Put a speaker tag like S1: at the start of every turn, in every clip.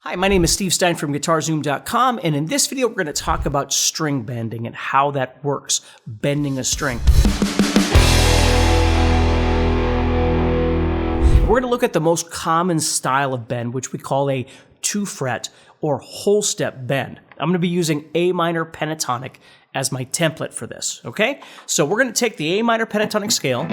S1: Hi, my name is Steve Stine from guitar-Zoom.com, and in this video we're going to talk about string bending and how that works, bending a string. We're going to look at the most common style of bend, which we call a 2-fret or whole step bend. I'm going to be using A minor pentatonic as my template for this, okay? So we're going to take the A minor pentatonic scale,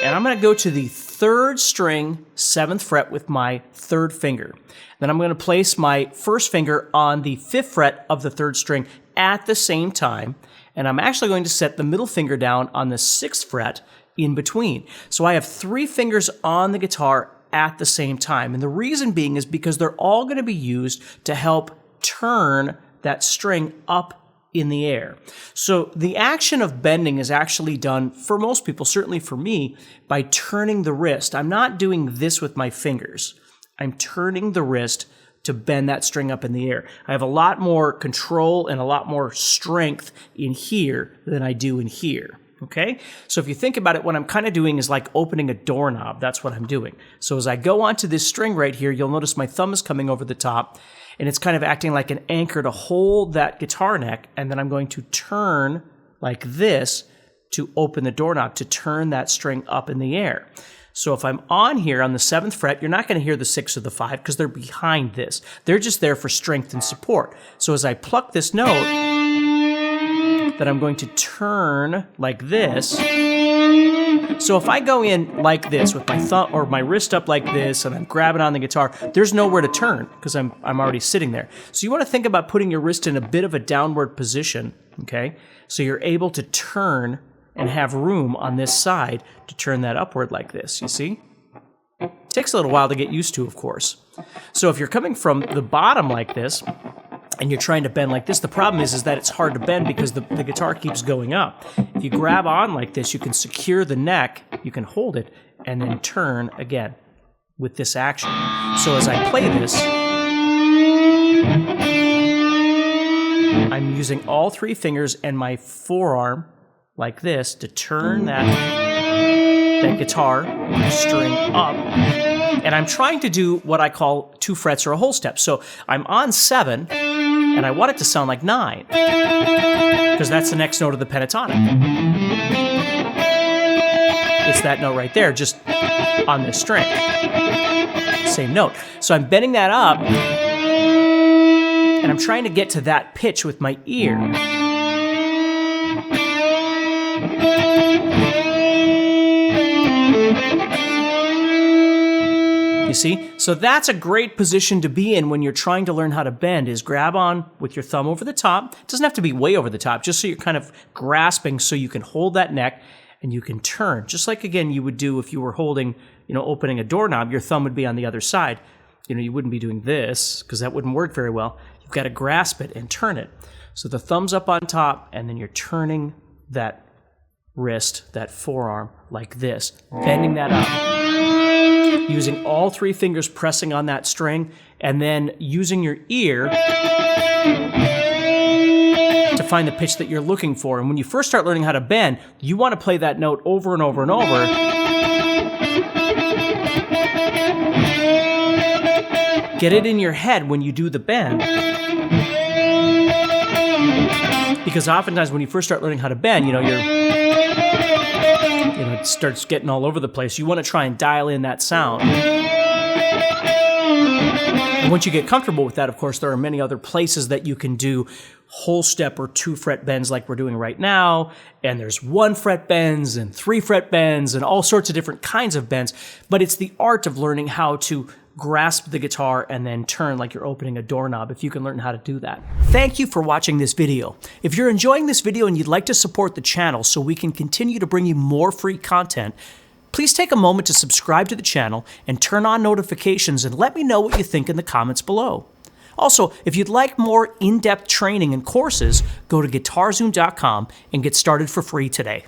S1: and I'm going to go to the 3rd string, 7th fret with my 3rd finger. Then I'm going to place my 1st finger on the 5th fret of the 3rd string at the same time, and I'm actually going to set the middle finger down on the 6th fret in between. So I have 3 fingers on the guitar at the same time, and the reason being is because they're all going to be used to help turn that string up in the air. So the action of bending is actually done, for most people, certainly for me, by turning the wrist. I'm not doing this with my fingers. I'm turning the wrist to bend that string up in the air. I have a lot more control and a lot more strength in here than I do in here. Okay? So if you think about it, what I'm kind of doing is like opening a doorknob. That's what I'm doing. So as I go onto this string right here, you'll notice my thumb is coming over the top, and it's kind of acting like an anchor to hold that guitar neck, and then I'm going to turn like this to open the doorknob, to turn that string up in the air. So if I'm on here on the 7th fret, you're not going to hear the 6 or the 5 because they're behind this. They're just there for strength and support. So as I pluck this note, that I'm going to turn like this. So if I go in like this with my thumb or my wrist up like this and I'm grabbing on the guitar, there's nowhere to turn because I'm already sitting there. So you want to think about putting your wrist in a bit of a downward position, okay? So you're able to turn and have room on this side to turn that upward like this, you see? It takes a little while to get used to, of course. So if you're coming from the bottom like this, and you're trying to bend like this, the problem is that it's hard to bend because the guitar keeps going up. If you grab on like this, you can secure the neck, you can hold it, and then turn again with this action. So as I play this, I'm using all 3 fingers and my forearm like this to turn that guitar string up. And I'm trying to do what I call 2 frets or a whole step. So I'm on 7, and I want it to sound like 9, because that's the next note of the pentatonic. It's that note right there, just on this string. Same note. So I'm bending that up, and I'm trying to get to that pitch with my ear. You see? So that's a great position to be in when you're trying to learn how to bend, is grab on with your thumb over the top. It doesn't have to be way over the top, just so you're kind of grasping so you can hold that neck and you can turn. Just like, again, you would do if you were holding, opening a doorknob, your thumb would be on the other side. You wouldn't be doing this because that wouldn't work very well. You've got to grasp it and turn it. So the thumb's up on top, and then you're turning that wrist, that forearm, like this, bending that up. Using all 3 fingers pressing on that string, and then using your ear to find the pitch that you're looking for. And when you first start learning how to bend, you want to play that note over and over and over. Get it in your head when you do the bend. Because oftentimes when you first start learning how to bend, it starts getting all over the place. You want to try and dial in that sound. And once you get comfortable with that, of course, there are many other places that you can do whole step or 2-fret bends like we're doing right now. And there's 1-fret bends and 3-fret bends and all sorts of different kinds of bends. But it's the art of learning how to grasp the guitar and then turn like you're opening a doorknob, if you can learn how to do that. Thank you for watching this video. If you're enjoying this video and you'd like to support the channel so we can continue to bring you more free content, please take a moment to subscribe to the channel and turn on notifications, and let me know what you think in the comments below. Also, if you'd like more in-depth training and courses, go to guitarzoom.com and get started for free today.